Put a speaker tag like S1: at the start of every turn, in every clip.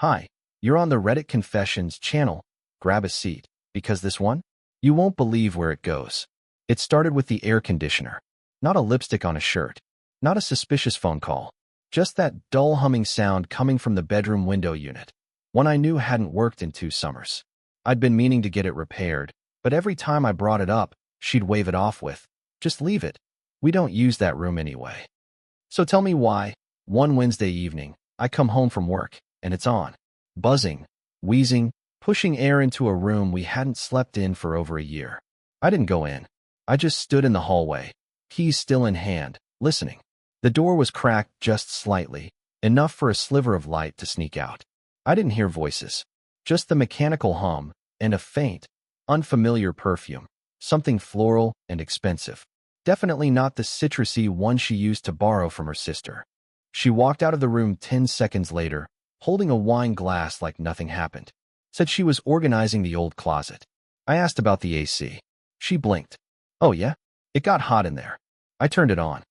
S1: Hi, you're on the Reddit Confessions channel. Grab a seat, because this one, you won't believe where it goes. It started with the air conditioner. Not a lipstick on a shirt. Not a suspicious phone call. Just that dull humming sound coming from the bedroom window unit. One I knew hadn't worked in 2 summers. I'd been meaning to get it repaired, but every time I brought it up, she'd wave it off with, "Just leave it. We don't use that room anyway." So tell me why. One Wednesday evening, I come home from work, and it's on. Buzzing, wheezing, pushing air into a room we hadn't slept in for over a year. I didn't go in. I just stood in the hallway, keys still in hand, listening. The door was cracked just slightly, enough for a sliver of light to sneak out. I didn't hear voices, just the mechanical hum and a faint, unfamiliar perfume, something floral and expensive. Definitely not the citrusy one she used to borrow from her sister. She walked out of the room 10 seconds later, holding a wine glass like nothing happened. Said she was organizing the old closet. I asked about the AC. She blinked. "Oh yeah? It got hot in there. I turned it on."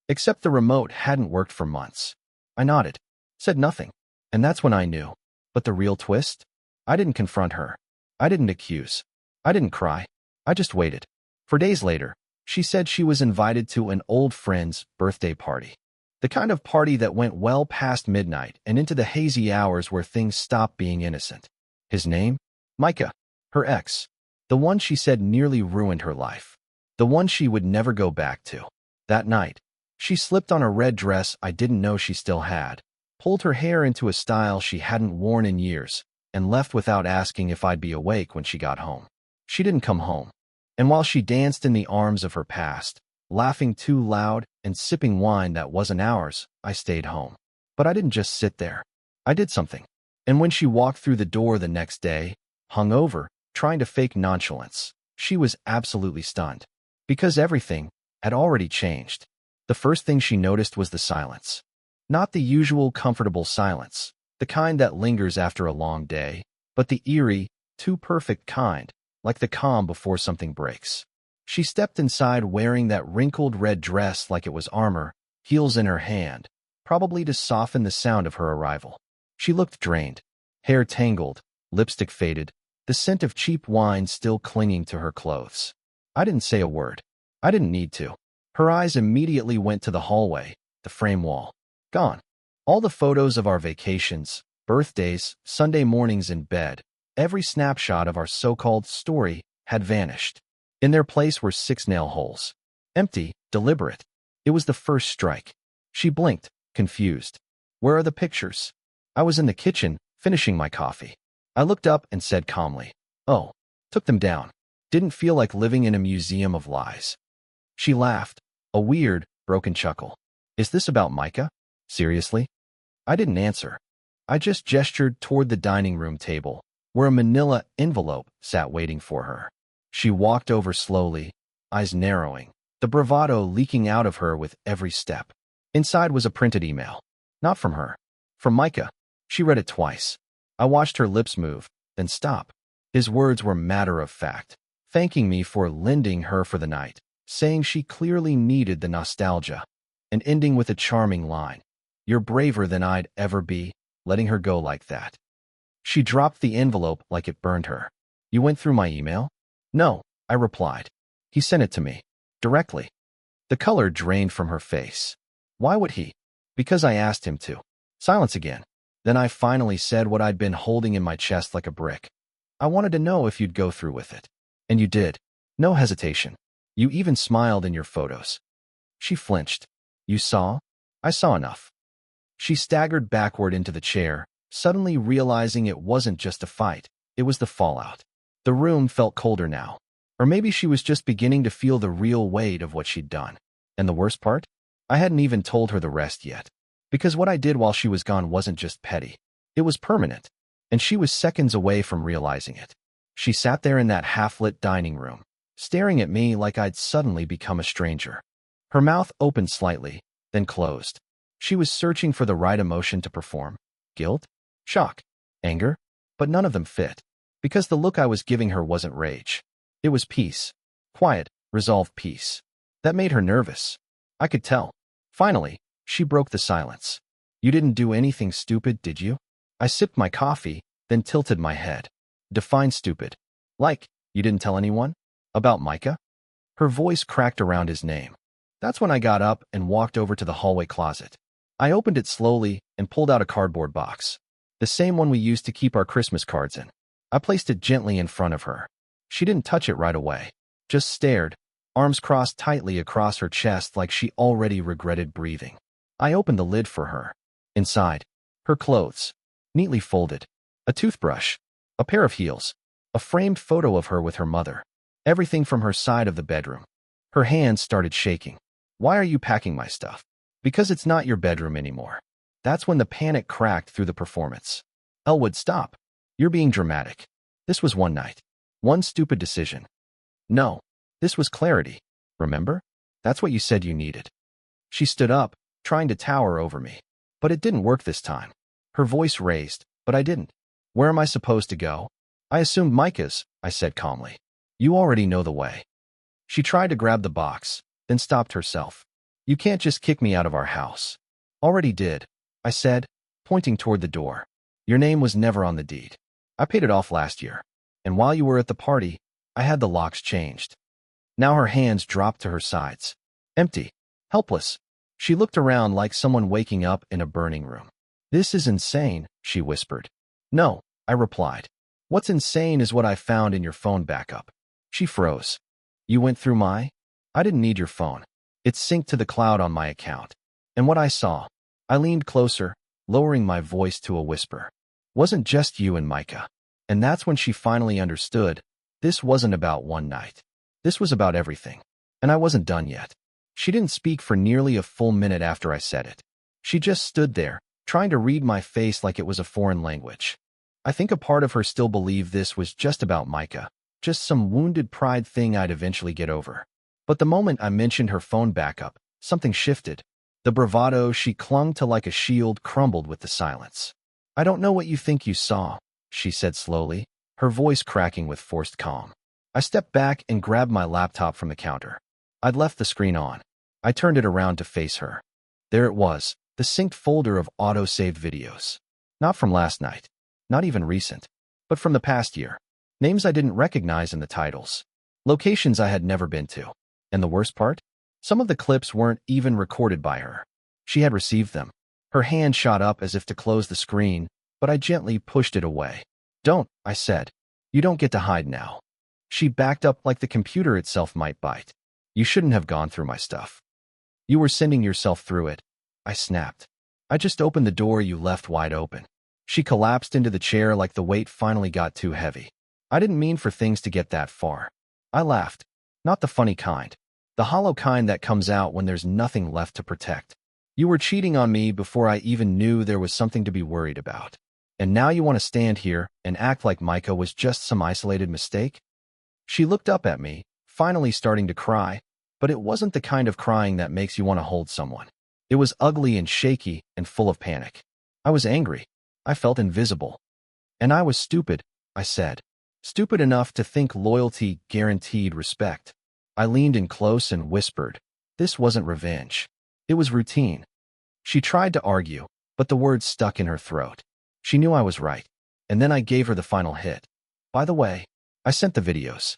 S1: Except the remote hadn't worked for months. I nodded. Said nothing. And that's when I knew. But the real twist? I didn't confront her. I didn't accuse. I didn't cry. I just waited. For days later, she said she was invited to an old friend's birthday party. The kind of party that went well past midnight and into the hazy hours where things stopped being innocent. His name? Micah. Her ex. The one she said nearly ruined her life. The one she would never go back to. That night, she slipped on a red dress I didn't know she still had, pulled her hair into a style she hadn't worn in years, and left without asking if I'd be awake when she got home. She didn't come home. And while she danced in the arms of her past, laughing too loud and sipping wine that wasn't ours, I stayed home. But I didn't just sit there. I did something. And when she walked through the door the next day, hungover, trying to fake nonchalance, she was absolutely stunned. Because everything had already changed. The first thing she noticed was the silence. Not the usual comfortable silence, the kind that lingers after a long day, but the eerie, too perfect kind, like the calm before something breaks. She stepped inside wearing that wrinkled red dress like it was armor, heels in her hand, probably to soften the sound of her arrival. She looked drained, hair tangled, lipstick faded, the scent of cheap wine still clinging to her clothes. I didn't say a word. I didn't need to. Her eyes immediately went to the hallway, the frame wall. Gone. All the photos of our vacations, birthdays, Sunday mornings in bed, every snapshot of our so-called story had vanished. In their place were 6 nail holes. Empty, deliberate. It was the first strike. She blinked, confused. "Where are the pictures?" I was in the kitchen, finishing my coffee. I looked up and said calmly, "Oh, took them down. Didn't feel like living in a museum of lies." She laughed, a weird, broken chuckle. "Is this about Micah? Seriously?" I didn't answer. I just gestured toward the dining room table, where a manila envelope sat waiting for her. She walked over slowly, eyes narrowing, the bravado leaking out of her with every step. Inside was a printed email. Not from her. From Micah. She read it twice. I watched her lips move, then stop. His words were matter-of-fact, thanking me for lending her for the night, saying she clearly needed the nostalgia, and ending with a charming line. "You're braver than I'd ever be, letting her go like that." She dropped the envelope like it burned her. "You went through my email?" "No," I replied. "He sent it to me. Directly." The color drained from her face. "Why would he?" "Because I asked him to." Silence again. Then I finally said what I'd been holding in my chest like a brick. "I wanted to know if you'd go through with it." "And you did." No hesitation. "You even smiled in your photos." She flinched. "You saw?" "I saw enough." She staggered backward into the chair, suddenly realizing it wasn't just a fight, it was the fallout. The room felt colder now. Or maybe she was just beginning to feel the real weight of what she'd done. And the worst part? I hadn't even told her the rest yet. Because what I did while she was gone wasn't just petty. It was permanent. And she was seconds away from realizing it. She sat there in that half-lit dining room, staring at me like I'd suddenly become a stranger. Her mouth opened slightly, then closed. She was searching for the right emotion to perform. Guilt? Shock? Anger? But none of them fit. Because the look I was giving her wasn't rage. It was peace. Quiet, resolved peace. That made her nervous. I could tell. Finally, she broke the silence. "You didn't do anything stupid, did you?" I sipped my coffee, then tilted my head. Define stupid. Like, you didn't tell anyone? About Micah? Her voice cracked around his name. That's when I got up and walked over to the hallway closet. I opened it slowly and pulled out a cardboard box. The same one we used to keep our Christmas cards in. I placed it gently in front of her. She didn't touch it right away. Just stared, arms crossed tightly across her chest like she already regretted breathing. I opened the lid for her. Inside, her clothes, neatly folded, a toothbrush, a pair of heels, a framed photo of her with her mother. Everything from her side of the bedroom. Her hands started shaking. Why are you packing my stuff? Because it's not your bedroom anymore. That's when the panic cracked through the performance. Elwood, stop. You're being dramatic. This was one night. One stupid decision. No, this was clarity. Remember? That's what you said you needed. She stood up, trying to tower over me. But it didn't work this time. Her voice raised, but I didn't. Where am I supposed to go? I assumed Micah's, I said calmly. You already know the way. She tried to grab the box, then stopped herself. You can't just kick me out of our house. Already did, I said, pointing toward the door. Your name was never on the deed. I paid it off last year. And while you were at the party, I had the locks changed. Now her hands dropped to her sides. Empty. Helpless. She looked around like someone waking up in a burning room. This is insane, she whispered. No, I replied. What's insane is what I found in your phone backup. She froze. You went through my? I didn't need your phone. It's synced to the cloud on my account. And what I saw, I leaned closer, lowering my voice to a whisper. Wasn't just you and Micah. And that's when she finally understood. This wasn't about one night. This was about everything. And I wasn't done yet. She didn't speak for nearly a full minute after I said it. She just stood there, trying to read my face like it was a foreign language. I think a part of her still believed this was just about Micah, just some wounded pride thing I'd eventually get over. But the moment I mentioned her phone backup, something shifted. The bravado she clung to like a shield crumbled with the silence. I don't know what you think you saw, she said slowly, her voice cracking with forced calm. I stepped back and grabbed my laptop from the counter. I'd left the screen on. I turned it around to face her. There it was, the synced folder of auto-saved videos. Not from last night. Not even recent. But from the past year. Names I didn't recognize in the titles. Locations I had never been to. And the worst part? Some of the clips weren't even recorded by her. She had received them. Her hand shot up as if to close the screen, but I gently pushed it away. Don't, I said. You don't get to hide now. She backed up like the computer itself might bite. You shouldn't have gone through my stuff. You were sending yourself through it. I snapped. I just opened the door you left wide open. She collapsed into the chair like the weight finally got too heavy. I didn't mean for things to get that far. I laughed. Not the funny kind. The hollow kind that comes out when there's nothing left to protect. You were cheating on me before I even knew there was something to be worried about. And now you want to stand here and act like Micah was just some isolated mistake? She looked up at me, finally starting to cry, but it wasn't the kind of crying that makes you want to hold someone. It was ugly and shaky and full of panic. I was angry. I felt invisible. And I was stupid, I said. Stupid enough to think loyalty guaranteed respect. I leaned in close and whispered. This wasn't revenge. It was routine. She tried to argue, but the words stuck in her throat. She knew I was right. And then I gave her the final hit. By the way, I sent the videos.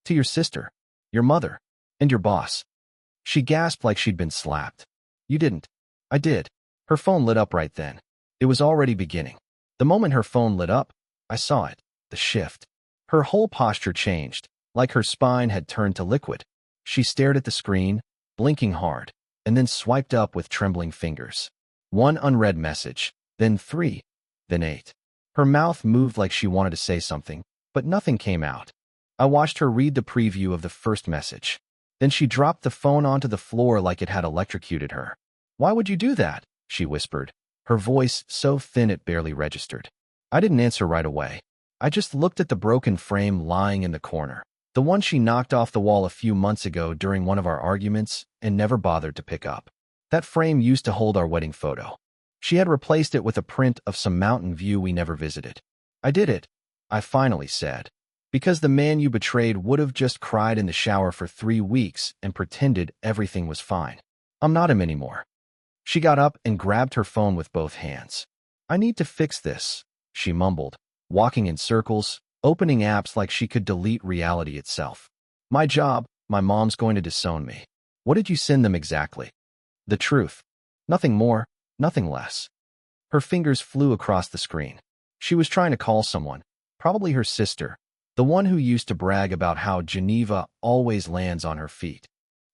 S1: To your sister, your mother, and your boss. She gasped like she'd been slapped. You didn't. I did. Her phone lit up right then. It was already beginning. The moment her phone lit up, I saw it. The shift. Her whole posture changed, like her spine had turned to liquid. She stared at the screen, blinking hard, and then swiped up with trembling fingers. 1 unread message, then 3, then 8. Her mouth moved like she wanted to say something, but nothing came out. I watched her read the preview of the first message. Then she dropped the phone onto the floor like it had electrocuted her. Why would you do that? She whispered, her voice so thin it barely registered. I didn't answer right away. I just looked at the broken frame lying in the corner, the one she knocked off the wall a few months ago during one of our arguments and never bothered to pick up. That frame used to hold our wedding photo. She had replaced it with a print of some mountain view we never visited. I did it, I finally said. Because the man you betrayed would have just cried in the shower for 3 weeks and pretended everything was fine. I'm not him anymore. She got up and grabbed her phone with both hands. I need to fix this, she mumbled, walking in circles, opening apps like she could delete reality itself. My job, my mom's going to disown me. What did you send them exactly? The truth. Nothing more, nothing less. Her fingers flew across the screen. She was trying to call someone, probably her sister, the one who used to brag about how Geneva always lands on her feet.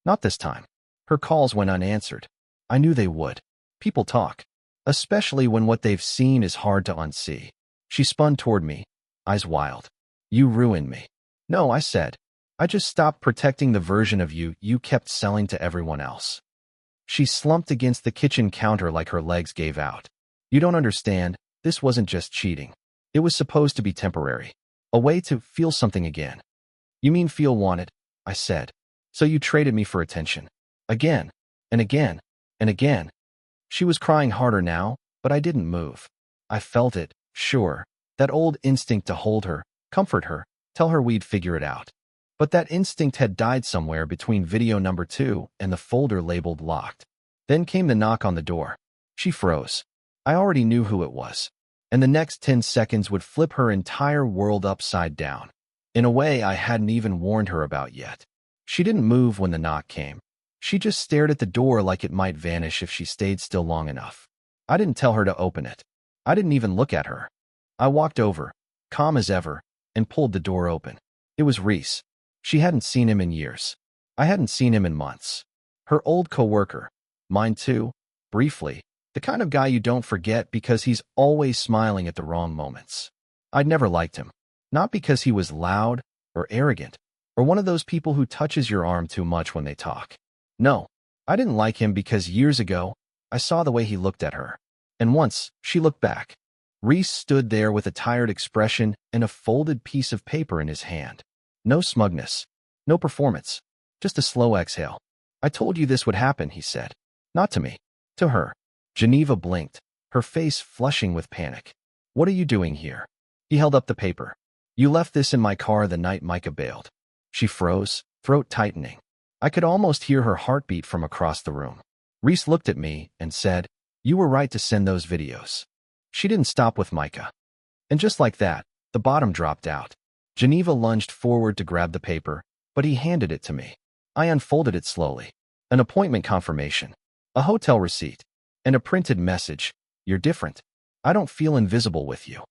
S1: Not this time. Her calls went unanswered. I knew they would. People talk, especially when what they've seen is hard to unsee. She spun toward me, eyes wild. You ruined me. No, I said. I just stopped protecting the version of you you kept selling to everyone else. She slumped against the kitchen counter like her legs gave out. You don't understand, this wasn't just cheating. It was supposed to be temporary. A way to feel something again. You mean feel wanted? I said. So you traded me for attention. Again, and again, and again. She was crying harder now, but I didn't move. I felt it, sure, that old instinct to hold her, comfort her, tell her we'd figure it out. But that instinct had died somewhere between video number 2 and the folder labeled locked. Then came the knock on the door. She froze. I already knew who it was. And the next 10 seconds would flip her entire world upside down. In a way I hadn't even warned her about yet. She didn't move when the knock came. She just stared at the door like it might vanish if she stayed still long enough. I didn't tell her to open it. I didn't even look at her. I walked over, calm as ever, and pulled the door open. It was Reese. She hadn't seen him in years. I hadn't seen him in months. Her old coworker. Mine too, briefly. The kind of guy you don't forget because he's always smiling at the wrong moments. I'd never liked him. Not because he was loud or arrogant or one of those people who touches your arm too much when they talk. No, I didn't like him because years ago, I saw the way he looked at her. And once, she looked back. Reese stood there with a tired expression and a folded piece of paper in his hand. No smugness. No performance. Just a slow exhale. I told you this would happen, he said. Not to me. To her. Geneva blinked, her face flushing with panic. What are you doing here? He held up the paper. You left this in my car the night Micah bailed. She froze, throat tightening. I could almost hear her heartbeat from across the room. Reese looked at me and said, you were right to send those videos. She didn't stop with Micah. And just like that, the bottom dropped out. Geneva lunged forward to grab the paper, but he handed it to me. I unfolded it slowly. An appointment confirmation, a hotel receipt, and a printed message. You're different. I don't feel invisible with you.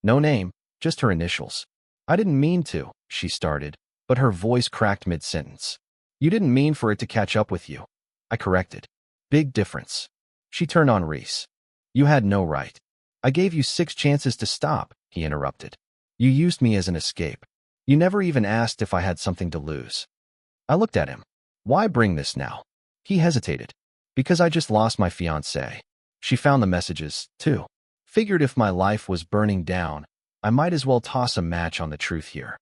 S1: No name, just her initials. I didn't mean to, she started, but her voice cracked mid-sentence. You didn't mean for it to catch up with you. I corrected. Big difference. She turned on Reese. You had no right. I gave you 6 chances to stop, he interrupted. You used me as an escape. You never even asked if I had something to lose. I looked at him. Why bring this now? He hesitated. Because I just lost my fiancée. She found the messages, too. Figured if my life was burning down, I might as well toss a match on the truth here.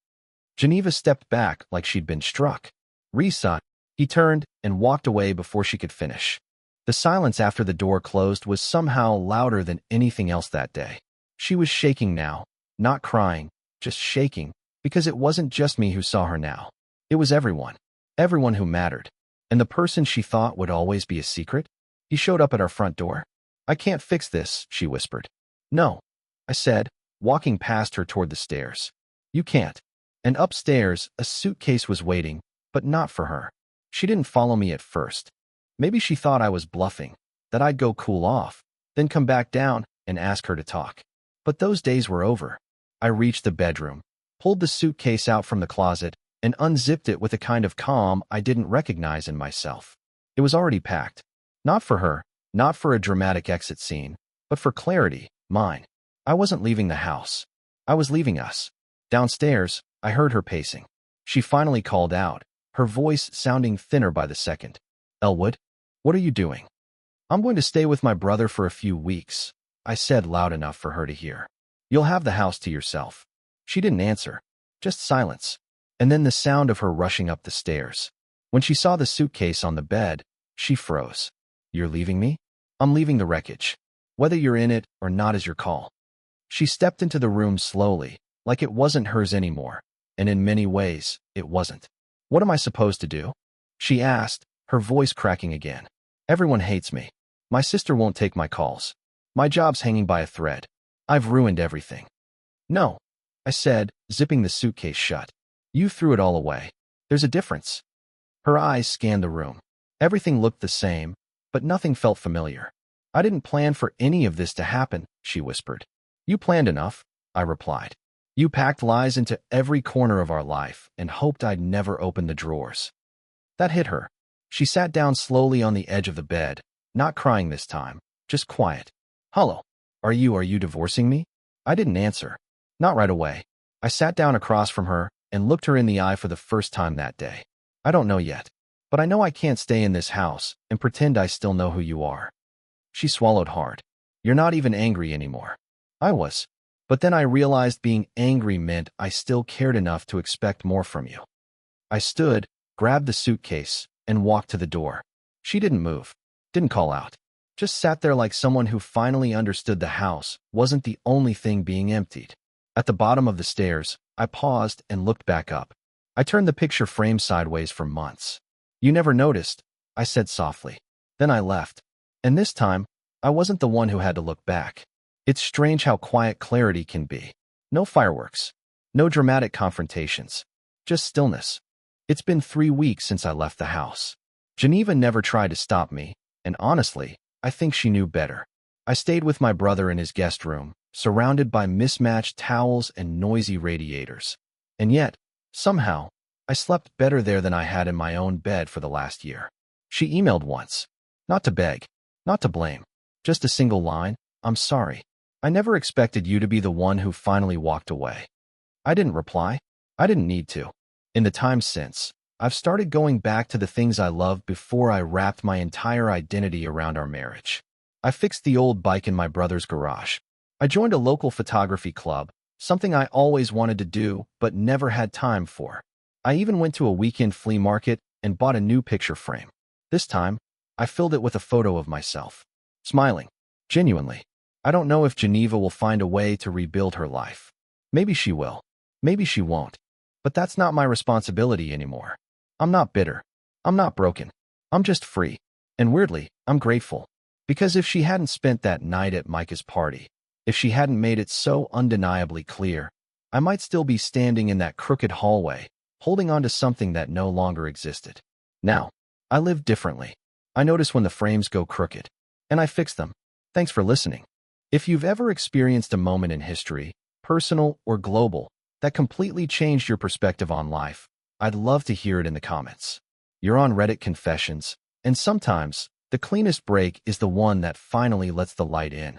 S1: Geneva stepped back like she'd been struck. Reese saw it. He turned and walked away before she could finish. The silence after the door closed was somehow louder than anything else that day. She was shaking now, not crying, just shaking, because it wasn't just me who saw her now. It was everyone. Everyone who mattered. And the person she thought would always be a secret? He showed up at our front door. I can't fix this, she whispered. No, I said, walking past her toward the stairs. You can't. And upstairs, a suitcase was waiting, but not for her. She didn't follow me at first. Maybe she thought I was bluffing, that I'd go cool off, then come back down and ask her to talk. But those days were over. I reached the bedroom, pulled the suitcase out from the closet, and unzipped it with a kind of calm I didn't recognize in myself. It was already packed. Not for her, not for a dramatic exit scene, but for clarity, mine. I wasn't leaving the house. I was leaving us. Downstairs, I heard her pacing. She finally called out, her voice sounding thinner by the second. Elwood, what are you doing? I'm going to stay with my brother for a few weeks, I said loud enough for her to hear. You'll have the house to yourself. She didn't answer, just silence. And then the sound of her rushing up the stairs. When she saw the suitcase on the bed, she froze. You're leaving me? I'm leaving the wreckage. Whether you're in it or not is your call. She stepped into the room slowly, like it wasn't hers anymore, and in many ways, it wasn't. What am I supposed to do? She asked, her voice cracking again. Everyone hates me. My sister won't take my calls. My job's hanging by a thread. I've ruined everything. No, I said, zipping the suitcase shut. You threw it all away. There's a difference. Her eyes scanned the room. Everything looked the same, but nothing felt familiar. I didn't plan for any of this to happen, she whispered. You planned enough, I replied. You packed lies into every corner of our life and hoped I'd never open the drawers. That hit her. She sat down slowly on the edge of the bed, not crying this time, just quiet. Hello. Are you divorcing me? I didn't answer. Not right away. I sat down across from her and looked her in the eye for the first time that day. I don't know yet, but I know I can't stay in this house and pretend I still know who you are. She swallowed hard. You're not even angry anymore. I was. But then I realized being angry meant I still cared enough to expect more from you. I stood, grabbed the suitcase, and walked to the door. She didn't move, didn't call out. Just sat there like someone who finally understood the house wasn't the only thing being emptied. At the bottom of the stairs, I paused and looked back up. I turned the picture frame sideways for months. You never noticed, I said softly. Then I left. And this time, I wasn't the one who had to look back. It's strange how quiet clarity can be. No fireworks. No dramatic confrontations. Just stillness. It's been 3 weeks since I left the house. Geneva never tried to stop me, and honestly, I think she knew better. I stayed with my brother in his guest room, surrounded by mismatched towels and noisy radiators. And yet, somehow, I slept better there than I had in my own bed for the last year. She emailed once. Not to beg, not to blame. Just a single line, I'm sorry. I never expected you to be the one who finally walked away. I didn't reply. I didn't need to. In the time since, I've started going back to the things I loved before I wrapped my entire identity around our marriage. I fixed the old bike in my brother's garage. I joined a local photography club, something I always wanted to do but never had time for. I even went to a weekend flea market and bought a new picture frame. This time, I filled it with a photo of myself, smiling, genuinely. I don't know if Geneva will find a way to rebuild her life. Maybe she will. Maybe she won't. But that's not my responsibility anymore. I'm not bitter. I'm not broken. I'm just free. And weirdly, I'm grateful. Because if she hadn't spent that night at Micah's party, if she hadn't made it so undeniably clear, I might still be standing in that crooked hallway, holding on to something that no longer existed. Now, I live differently. I notice when the frames go crooked, and I fix them. Thanks for listening. If you've ever experienced a moment in history, personal or global, that completely changed your perspective on life, I'd love to hear it in the comments. You're on Reddit Confessions, and sometimes, the cleanest break is the one that finally lets the light in.